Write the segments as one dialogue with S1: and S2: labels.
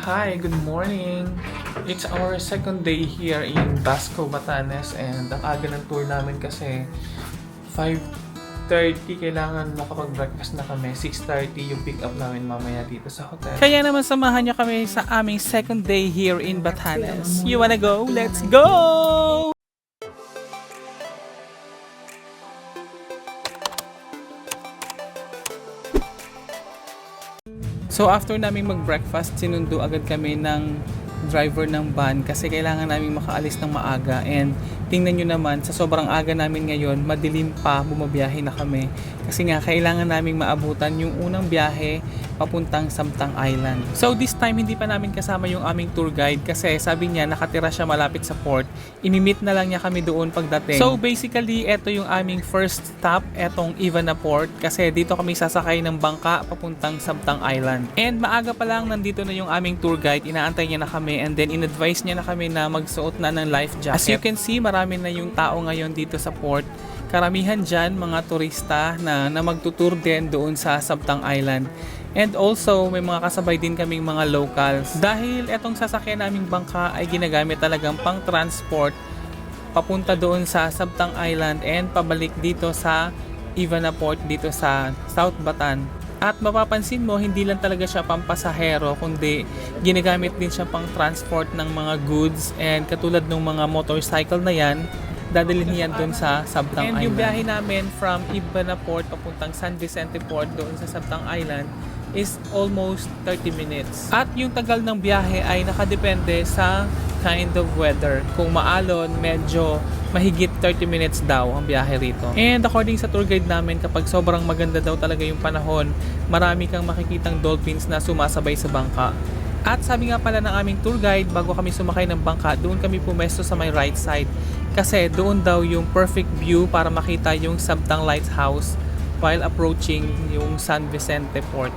S1: Hi, good morning! It's our second day here in Basco, Batanes, and ang aga ng tour namin kasi 5:30 kailangan makapag-breakfast na kami. 6:30 yung pick up namin mamaya dito sa hotel. Kaya naman samahan niyo kami sa aming second day here in Batanes. You wanna go? Let's go! So after naming mag-breakfast, sinundo agad kami ng driver ng van kasi kailangan naming makaalis ng maaga, and tingnan nyo naman, sa sobrang aga namin ngayon, madilim pa, bumabiyahe na kami kasi nga kailangan naming maabutan yung unang biyahe papuntang Samtang Island. So this time hindi pa namin kasama yung aming tour guide kasi sabi niya nakatira siya malapit sa port, imimit na lang niya kami doon pagdating. So basically eto yung aming first stop, etong Ivana Port, kasi dito kami sasakay ng bangka papuntang Samtang Island. And maaga pa lang nandito na yung aming tour guide, inaantay niya na kami, and then in-advise niya na kami na magsuot na ng life jacket. As you can see, marami na yung tao ngayon dito sa port. Karamihan dyan mga turista na magtutour din doon sa Samtang Island. And also, may mga kasabay din kaming mga locals. Dahil etong sasakyan naming bangka ay ginagamit talagang pang transport papunta doon sa Samtang Island and pabalik dito sa Ivana Port dito sa South Batan. At mapapansin mo, hindi lang talaga siya pampasahero, kundi ginagamit din siya pang transport ng mga goods, and katulad ng mga motorcycle na yan, dadalhin niyan doon sa Samtang Island. And yung biyahe namin from Ivana Port papuntang San Vicente Port doon sa Samtang Island is almost 30 minutes. At yung tagal ng biyahe ay nakadepende sa kind of weather. Kung maalon, medyo mahigit 30 minutes daw ang biyahe rito. And according sa tour guide namin, kapag sobrang maganda daw talaga yung panahon, marami kang makikitang dolphins na sumasabay sa bangka. At sabi nga pala ng aming tour guide, bago kami sumakay ng bangka, doon kami pumesto sa may right side. Kasi doon daw yung perfect view para makita yung Samtang Lighthouse while approaching yung San Vicente Port.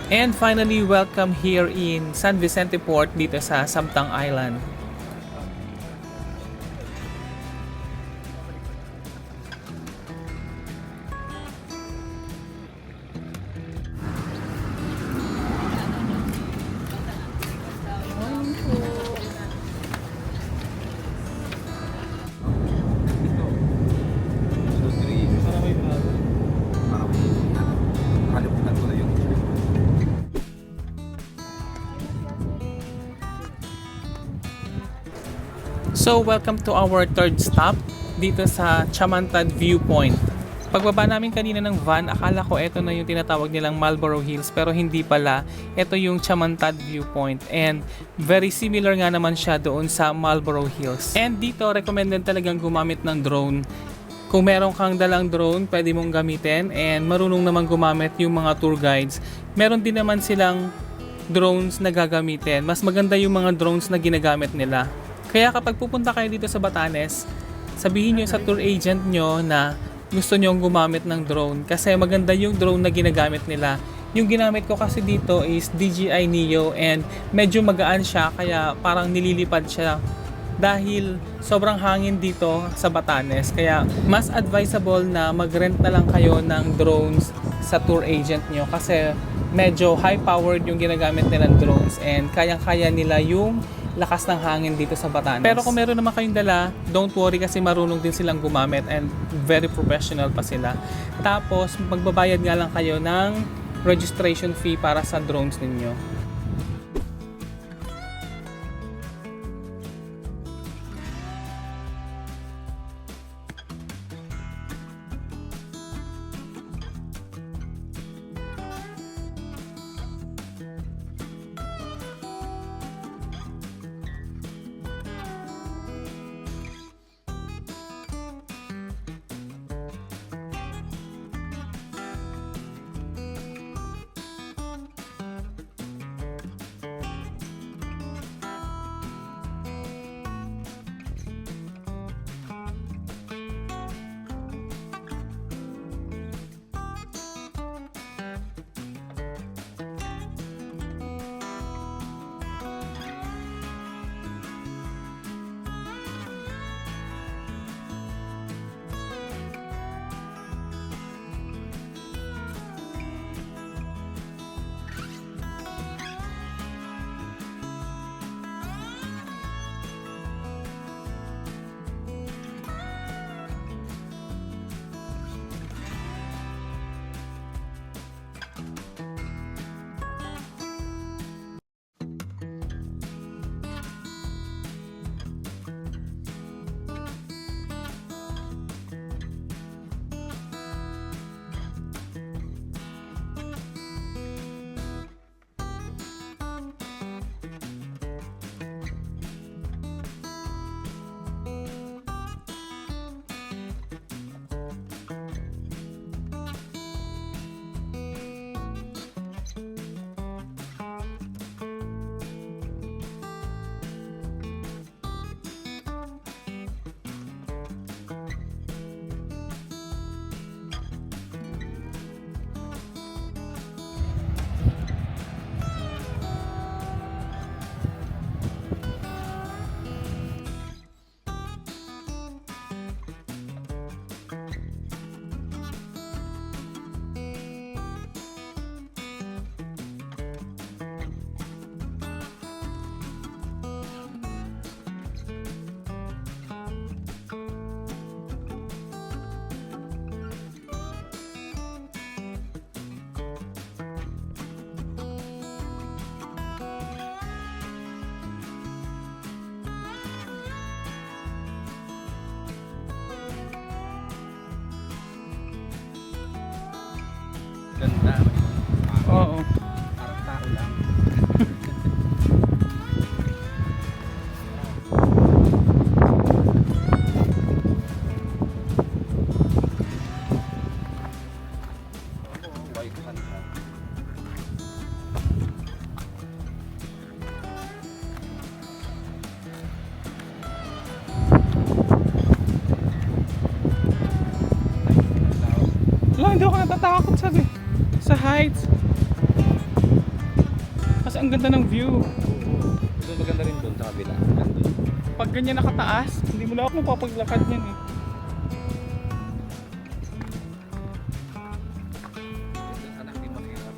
S1: And finally, welcome here in San Vicente Port dito sa Samtang Island. So, welcome to our third stop dito sa Chamantad Viewpoint. Pagbaba namin kanina ng van, akala ko ito na yung tinatawag nilang Marlborough Hills, pero hindi pala. Ito yung Chamantad Viewpoint, and very similar nga naman siya doon sa Marlborough Hills. And dito, recommended talagang gumamit ng drone. Kung meron kang dalang drone, pwede mong gamitin, and marunong naman gumamit yung mga tour guides. Meron din naman silang drones na gagamitin. Mas maganda yung mga drones na ginagamit nila. Kaya kapag pupunta kayo dito sa Batanes, sabihin nyo sa tour agent nyo na gusto nyo gumamit ng drone kasi maganda yung drone na ginagamit nila. Yung ginamit ko kasi dito is DJI Neo, and medyo magaan siya kaya parang nililipad siya dahil sobrang hangin dito sa Batanes. Kaya mas advisable na mag-rent na lang kayo ng drones sa tour agent nyo kasi medyo high-powered yung ginagamit nilang drones, and kayang-kaya nila yung lakas ng hangin dito sa Batanes. Pero kung meron naman kayong dala, don't worry kasi marunong din silang gumamit and very professional pa sila. Tapos, magbabayad nga lang kayo ng registration fee para sa drones ninyo.
S2: Ganda.
S1: Oo.
S2: Parang tao lang. White hand.
S1: Wala, hindi ako natatakot sa heights. Kasi ang ganda ng view.
S2: Doon maganda rin doon sa kabila. Nandun.
S1: Pag ganyan nakataas, hindi mo na ako mapapaglakad yan eh.
S2: Sana hindi mahirap.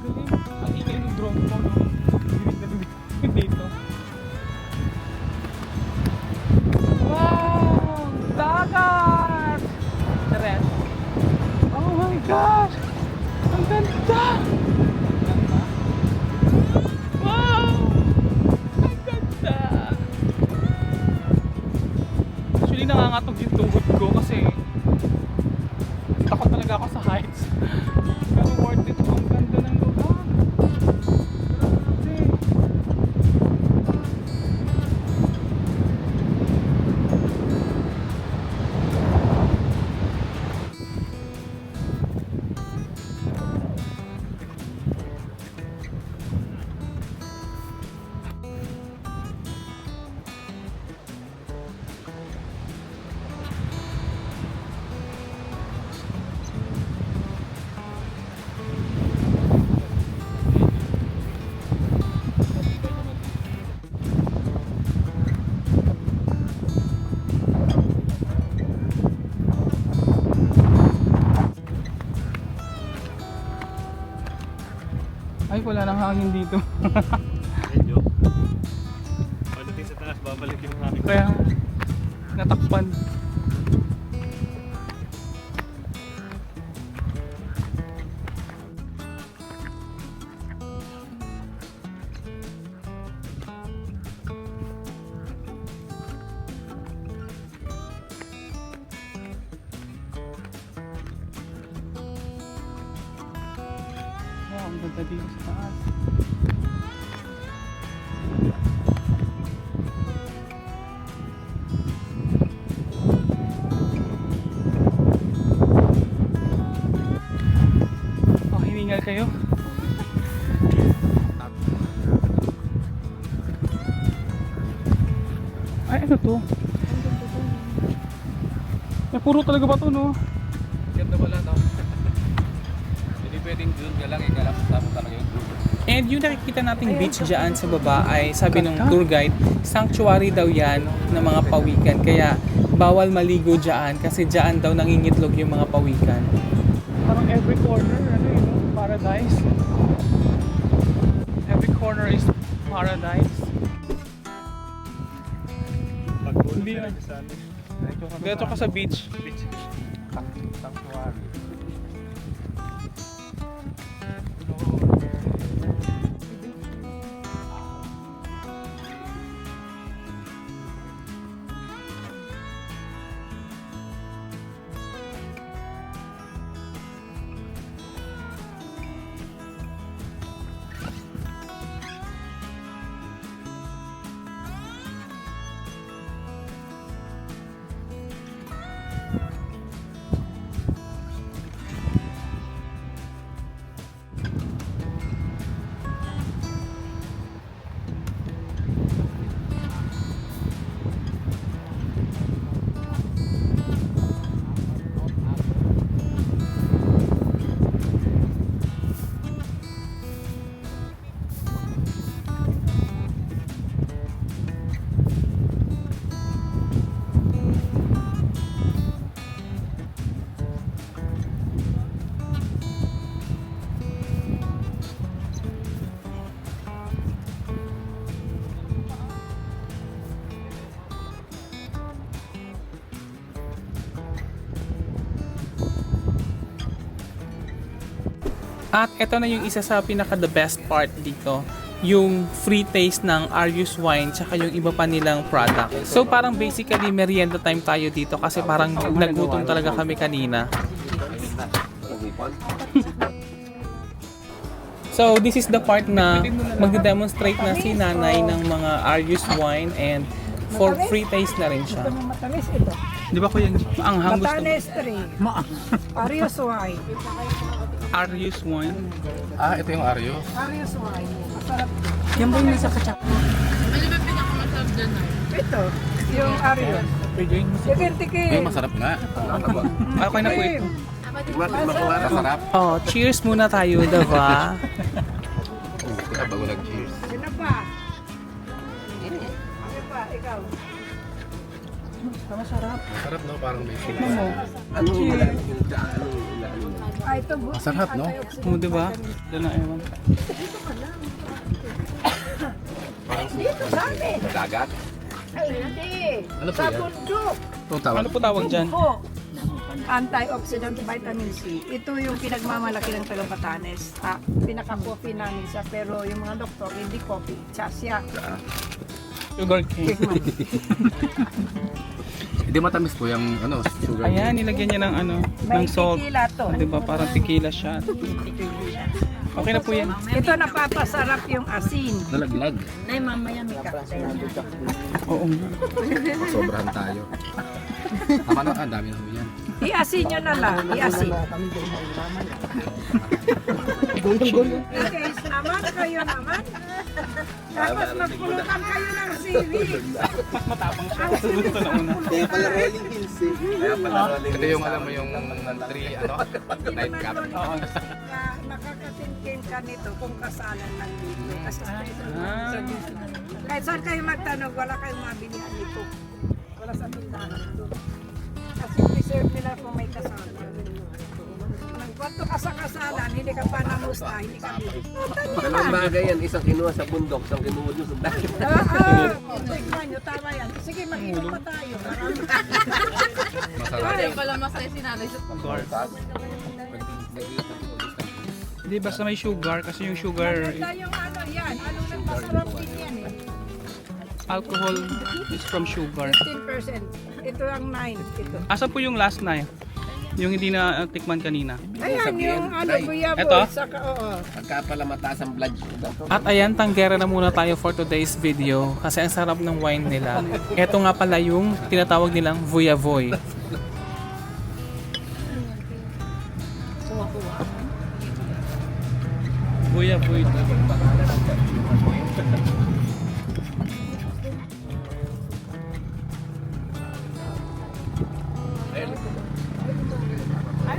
S1: Galing. Ang ingay ng drone ko, no? Dinig na dinig dito. Wow! Dagat! Tara. Oh my gosh! Ang ganda! Wow! Ang ganda! Actually, nangangatog yung tuhod ko kasi takot talaga ako sa heights. Pero worth it. Ang ganda ng lugar. Grabe. Ay, wala nang hangin dito.
S2: Medyo. Pagdating sa taas, babalik yung hangin.
S1: Kaya natakpan. Wow, ang ganda dito sa taas. Oh, hiningal kayo. Ay, ano to? May puro talaga ba to, no?
S2: Ganda pala, no? Hindi pwedeng doon ka lang, ikaw lang kasama talaga yung group.
S1: And yung nakikita nating beach dyan sa baba ay sabi ng tour guide, sanctuary daw yan ng mga pawikan. Kaya bawal maligo dyan kasi dyan daw nangingitlog yung mga pawikan. Parang every corner, ano yun, paradise. Every corner is paradise. Hindi na. Dito ka sa beach.
S2: Sanctuary.
S1: At ito na yung isa sa pinaka the best part dito. yung free taste ng Arius Wine tsaka yung iba pa nilang product. So parang basically merienda time tayo dito kasi parang nagutom talaga kami kanina. So this is the part na magde-demonstrate na si nanay ng mga Arius Wine and for free taste na rin siya.
S3: Matamis ito.
S1: Di ba kuya, ang gusto mo?
S3: Batanes 3. Arius wine.
S1: Arius Wine.
S2: Ah, ito yung Aryo.
S3: Arius wine. Masarap.
S4: Yan ba yung nasa kachap?
S3: Ito, yung Arius. Tikin-tikin.
S2: Masarap nga.
S1: Okay na po ito.
S2: Masarap.
S1: Oh, cheers muna tayo, diba?
S2: Bago nag-cheers.
S3: Sino pa? Ano pa? Ikaw?
S2: Masarap no? Parang may sila.
S3: Ah, ito bu.
S2: Masarap no?
S1: Oh, diba? Doon na ewan.
S3: Dito sa amin.
S2: Dagat?
S3: Ay, hindi.
S2: Ano po
S3: Sa
S2: yan?
S3: bundok.
S2: Itong tawag.
S1: Ano po tawag dyan?
S3: Po. Antioxidant vitamin C. Ito yung pinagmamalaki ng taga Batanes. Pinaka-coffee namin siya. Pero yung mga doktor, hindi coffee. Siya.
S1: Sugar cane.
S2: Hindi matamis po yung ano, sugar.
S1: Ayan, nilagyan niya ng ano,
S3: May
S1: ng salt.
S3: tequila to.
S1: Diba? Parang tequila siya. Okay na po yan.
S3: Ito napapasarap yung asin.
S2: Nalaglag.
S3: Nay, mamaya may cocktail na.
S1: Oo nga.
S2: Sobrahan tayo. Tama na, ang dami na po yan.
S3: I-asin nyo na lang. I-asin. Okay, naman kayo naman. Tapos magpulutan kayo ng seaweed.
S1: Matapang siya. Gusto na una.
S2: Ito yung alam mo yung 3 ano, nightcap.
S3: Nakakatingkin ka nito kung kasalan lang dito. Kasi
S1: Ah.
S3: kahit saan kayo magtanong, wala kayong mabilihan nito. Wala sa tindahan ito. Kasi reserve nila kung may kasalan. Nagkwanto ka sa kasalan, hindi ka pa namusta, hindi ka
S5: Dalawang bagay yan, isang kinuha sa bundok, isang kinuha nyo sa dagat.
S3: Tignan nyo, tama yan. Sige, mag-inom pa tayo.
S2: Masarap.
S4: Pala masaya si nanay.
S1: Hindi, basta may sugar kasi yung sugar
S3: Maganda yung ano yan, ano nang masarap din yan eh.
S1: alcohol is from sugar.
S3: 15%. Ito ang 9. Ito.
S1: Asan po yung last na yun? Yung hindi na tikman kanina.
S3: Ayan yung ano, buyabo.
S1: Ito?
S3: Saka, oo.
S5: Pagka pala mataas ang blood sugar.
S1: At ayan, tanggera na muna tayo for today's video kasi ang sarap ng wine nila. Ito nga pala yung tinatawag nilang Vuyavoy. Vuyavoy.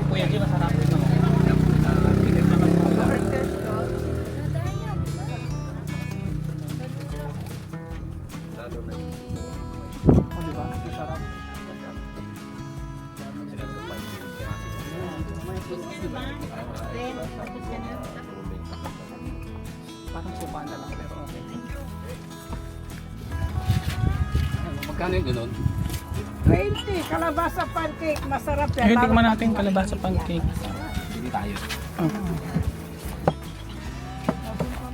S1: Kuya, di masarap. Oh, diba? Masarap. Parang supa na lang pero okay.
S2: Magkano yung ganun?
S3: 20. Kalabasa pancake. Masarap yan.
S1: Ayun, tikman
S3: Lalo
S1: natin
S3: pag-
S1: kalabasa pancake.
S2: Hindi tayo.
S1: Oh.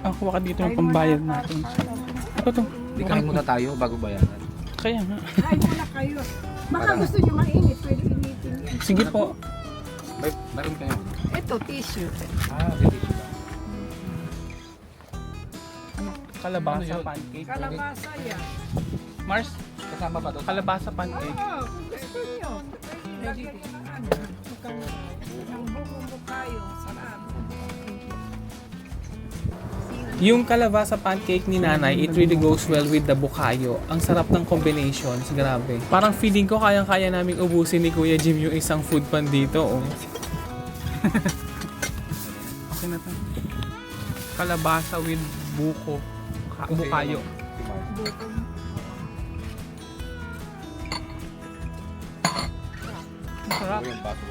S1: Ang kuha ka dito ng pambayad natin. Ito to.
S2: Hindi kain muna tayo bago bayaran.
S1: Kaya nga.
S3: Kain muna kayo. Baka gusto nyo mainit. Pwede initin yan.
S1: Sige po.
S2: Meron kayo.
S3: Ito, tissue.
S2: Hindi.
S1: Kalabasa
S2: Ano yun?
S1: pancake.
S3: Kalabasa yan.
S1: Mars,
S2: Kasama pa doon.
S1: kalabasa pancake.
S3: Oo, kung gusto nyo. Lagyan nyo ng ano. Ng bubong kayo. Sarap.
S1: Yung kalabasa pancake ni nanay, it really goes well with the bukayo. Ang sarap ng combinations, grabe. Parang feeling ko kayang-kaya naming ubusin ni Kuya Jim yung isang food pan dito. Oh. Okay na to. Kalabasa with buko. Bukayo. Masarap.
S2: Yung baso.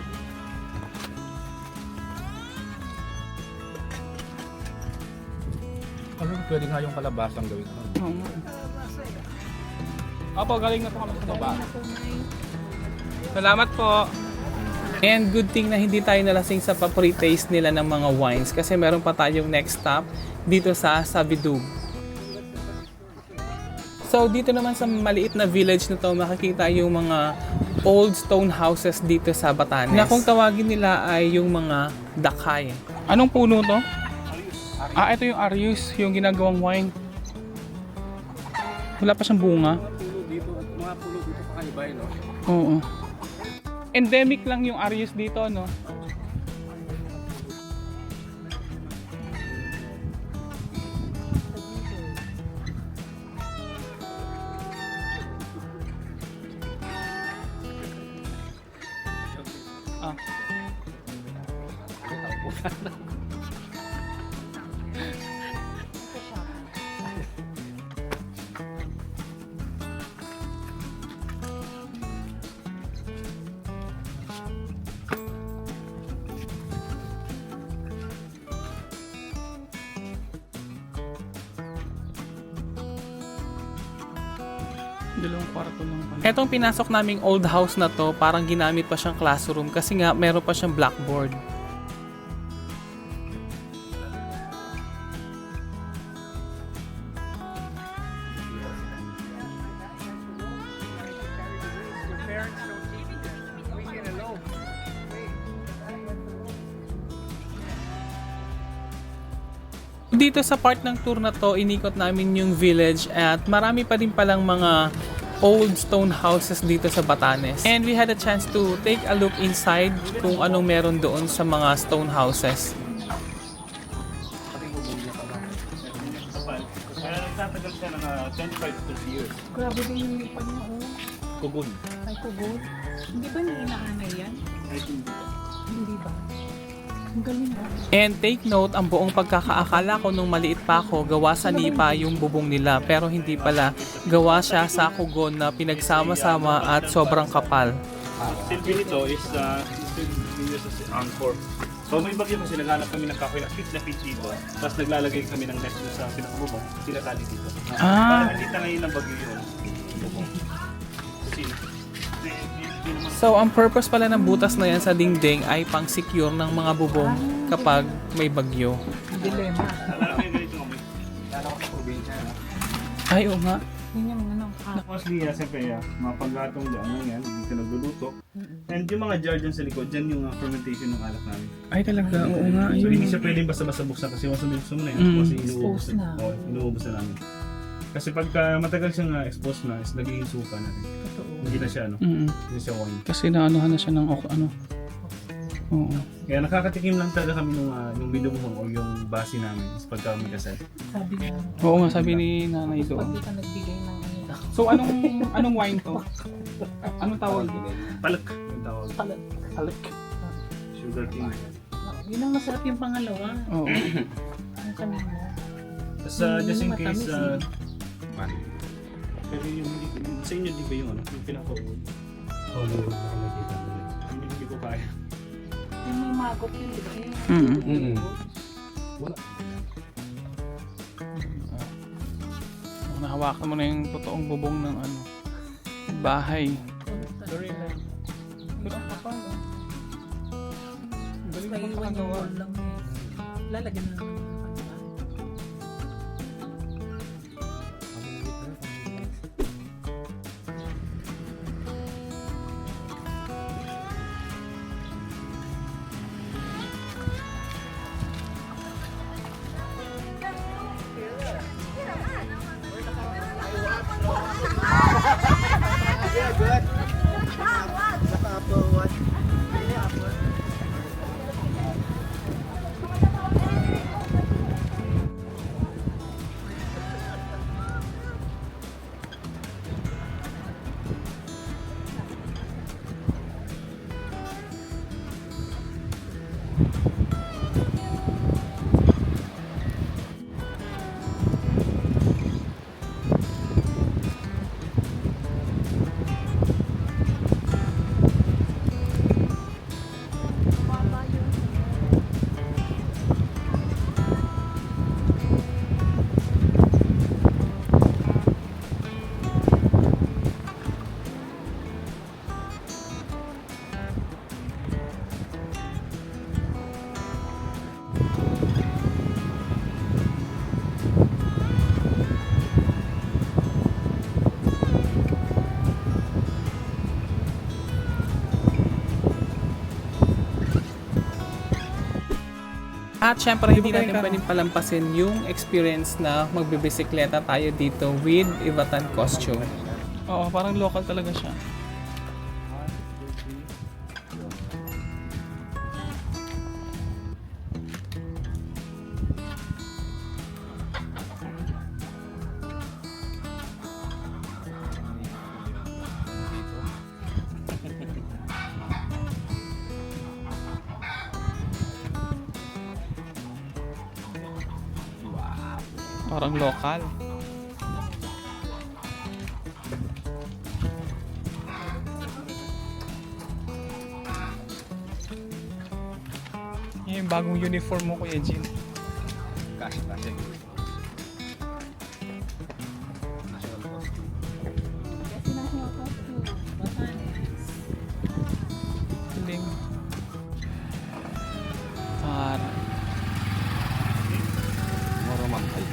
S2: Alam, pwede nga yung kalabasang gawin.
S1: Oo nga. Opo, galing na po kami sa baba. Salamat po. And good thing na hindi tayo nalasing sa pre-taste nila ng mga wines kasi meron pa tayong next stop dito sa Sabidug. So dito naman sa maliit na village na to, makikita yung mga old stone houses dito sa Batanes. Na kung tawagin nila ay yung mga dakay. Anong puno to? Ito yung Arius, yung ginagawang wine. Wala pa siyang bunga.
S2: Mga puno dito pa kaibay, no?
S1: Oo. Endemic lang yung Arius dito, no? Ah. Dalawang kwarto lang pala. Etong pinasok naming old house na to, parang ginamit pa siyang classroom kasi nga meron pa siyang blackboard. Dito sa part ng tour na to, inikot namin yung village at marami pa din palang mga old stone houses dito sa Batanes. And we had a chance to take a look inside kung anong meron doon sa mga stone houses.
S6: Kaya nagtatagal siya ng 25 to 30 years.
S4: Grabe din yung lipa niya, oh.
S6: Kugun.
S4: Ay, kugot. Hindi ba niya inaanay yan? Hindi ba? Ang galing, oh.
S1: And take note, ang buong pagkakaakala ko nung maliit pa ako, gawa sa nipa yung bubong nila. Pero hindi pala, gawa siya sa kugon na pinagsama-sama at sobrang kapal.
S6: Silbi nito is used as anchor. So may bagyo kasi naghanap kami ng kahoy na fit dito. Tapos naglalagay kami ng net sa pinakabubong, tinatali dito.
S1: Ah.
S6: Para hindi tangayin ng bagyo yun. Bubong. Kasi,
S1: So, ang purpose pala ng butas na yan sa dingding ay pang-secure ng mga bubong kapag may bagyo.
S4: Dilema.
S6: alam mo yung ganito kami.
S1: Ay, oo nga.
S4: Yun yung ano,
S6: Mostly, siyempre, mga paggatong dyan, ano yan, dito nagluluto. And yung mga jar dyan sa likod, dyan yung fermentation ng alak namin.
S1: Ay, talaga. Oo nga.
S6: So hindi siya pwedeng basta-basta buksan kasi once na binuksan mo na yan, kasi inuubos
S4: Exposed na.
S6: Oo, inuubos na namin. Kasi pagka matagal siyang exposed na, is nagiging suka na rin.
S4: totoo.
S6: Hindi na siya, hindi siya wine.
S1: Kasi naanuhan na siya ng ano. Oo.
S6: Kaya nakakatikim lang talaga kami nung binubuhong o yung base namin is pagka may kasal.
S4: Sabi niya,
S1: Oo nga, sabi ni nanay
S4: pag
S1: doon.
S4: di ka nagbigay ng ano,
S1: So, anong wine to? Anong tawag dito?
S6: Palak yung tawag.
S1: Alik.
S6: Sugar king.
S4: yun ang masarap yung pangalawa.
S1: Oo.
S4: Ang kanina.
S6: Tapos
S4: Yung
S6: just in
S4: matamis
S6: case,
S4: eh.
S6: pero yung sa inyo di ba yung yung pinaka-wood? Hindi ko kaya.
S4: Yung may magok yun, di ba?
S1: Nahawakan mo na yung totoong bubong ng bahay.
S4: Sorry lang.
S1: Pero ang kapal, oh. Galing
S4: Basta
S1: naman
S4: iwan yung
S1: pakagawa.
S4: wall lang eh. Lalagyan na lang ng pangalawa.
S1: At syempre, hindi natin pwedeng palampasin yung experience na magbibisikleta tayo dito with Ivatan costume. Oo, parang local talaga siya. Parang local. Yung bagong uniform mo, Kuya Jin.
S2: Cash. National costume.
S1: Galing. Parang.
S2: Moro mangkay.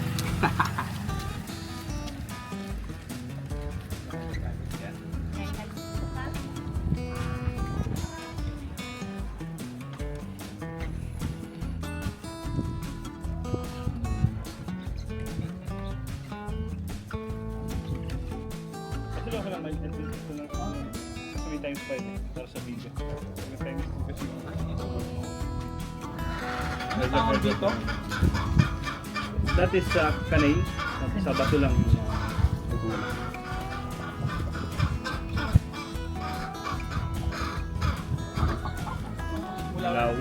S6: Kasi lang naman, ito lang. Kasi may times 5 para sa video. May times 2 kasi.
S1: Ano tawag dito?
S6: That is kanay. Sa bato lang yung Law.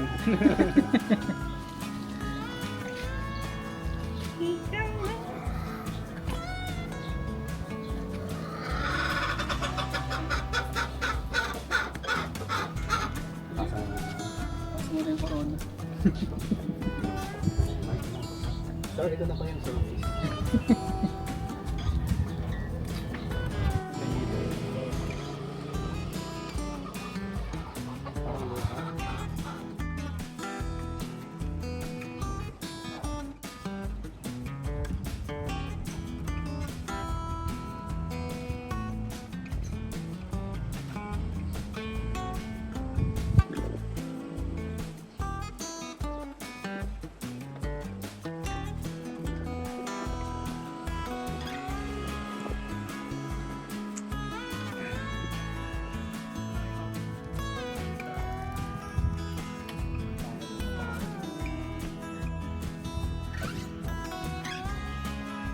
S1: Mura yung corona.
S5: Sir, ito na ba yung service?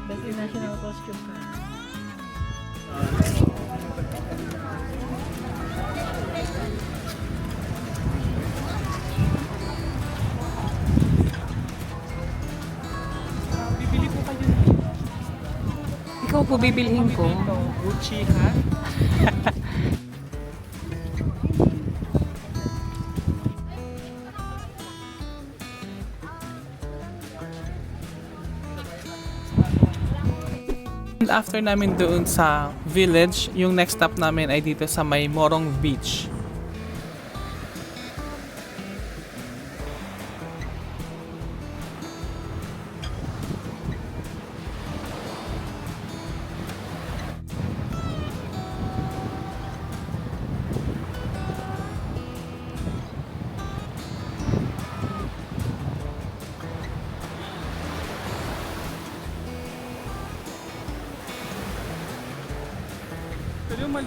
S4: Basta national costume ka.
S1: Bibili po kayo na.
S4: Ikaw po bibilhin ko.
S1: Ito, Gucci hat. And after namin doon sa village, yung next stop namin ay dito sa may Morong Beach.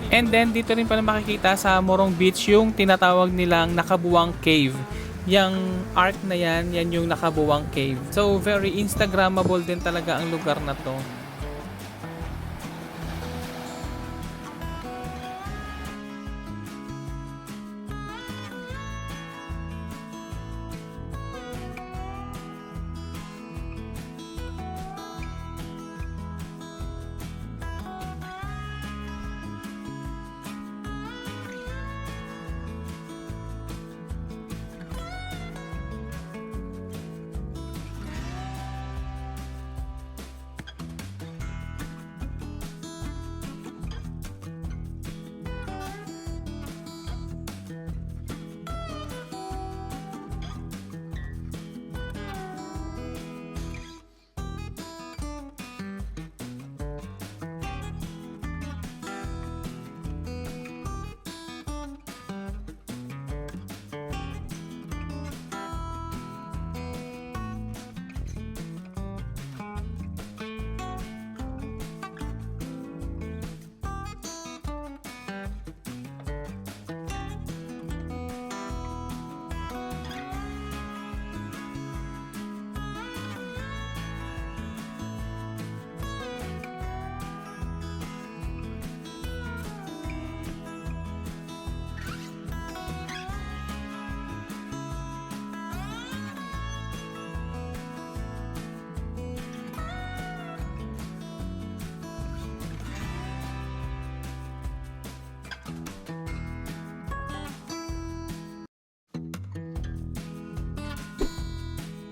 S1: And then dito rin pala makikita sa Morong Beach yung tinatawag nilang Nakabuwang Cave. Yang arc na yan yung Nakabuwang Cave. So very Instagrammable din talaga ang lugar na to.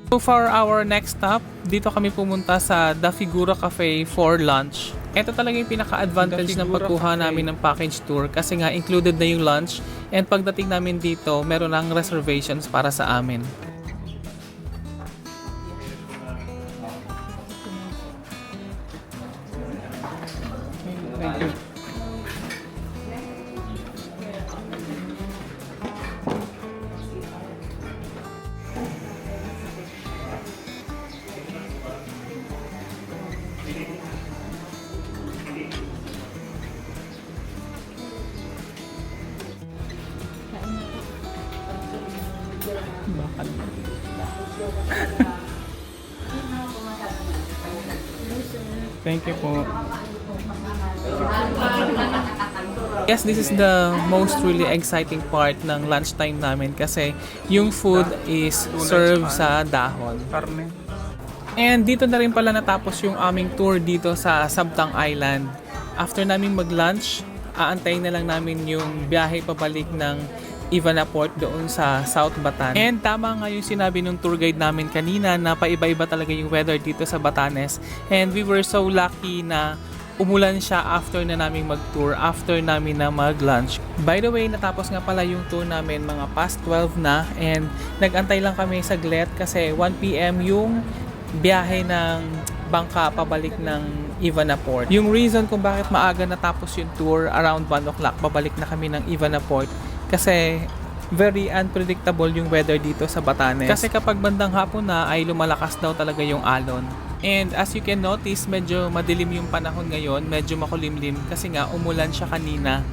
S1: So for our next stop, dito kami pumunta sa The Figura Cafe for lunch. Ito talaga yung pinaka-advantage
S2: The
S1: ng
S2: Figura
S1: pagkuha
S2: Cafe.
S1: namin ng package tour kasi nga included na yung lunch and pagdating namin dito, meron ng reservations para sa amin. Thank you. Bakal. Thank you po. Yes, this is the most really exciting part ng lunchtime namin kasi yung food is served sa dahon.
S2: Karne.
S1: And dito na rin pala natapos yung aming tour dito sa Sabtang Island. After namin mag-lunch, aantayin na lang namin yung biyahe pabalik ng Ivana Port doon sa South Batanes. And tama nga yung sinabi ng tour guide namin kanina na paiba-iba talaga yung weather dito sa Batanes. And we were so lucky na umulan siya after na namin mag-tour, after namin na mag-lunch. By the way, natapos nga pala yung tour namin mga past 12 na and nag-antay lang kami saglit kasi 1 PM yung biyahe ng bangka pabalik ng Ivana Port. Yung reason kung bakit maaga natapos yung tour, around 1 o'clock, pabalik na kami ng Ivana Port kasi very unpredictable yung weather dito sa Batanes. Kasi kapag bandang hapon na ay lumalakas daw talaga yung alon. And as you can notice, medyo madilim yung panahon ngayon, medyo makulimlim kasi nga umulan siya kanina.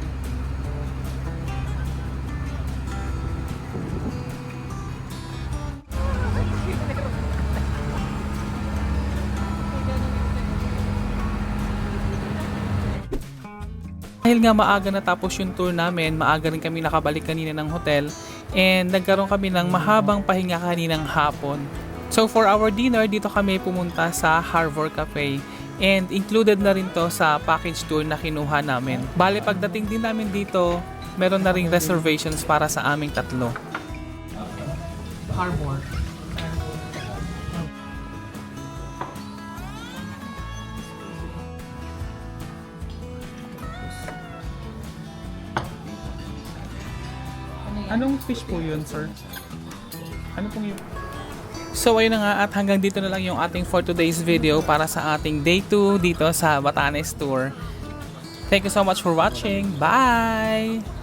S1: Dahil nga maaga natapos yung tour namin, maaga rin kami nakabalik kanina ng hotel and nagkaroon kami ng mahabang pahinga kaninang hapon. So for our dinner, dito kami pumunta sa Harbor Cafe and included na rin to sa package tour na kinuha namin. Bale pagdating din namin dito, meron na ring reservations para sa aming tatlo. Harbor. Anong fish po yun, sir? Ano pong yun? So ayun na nga at hanggang dito na lang yung ating for today's video para sa ating day 2 dito sa Batanes Tour. Thank you so much for watching. Bye!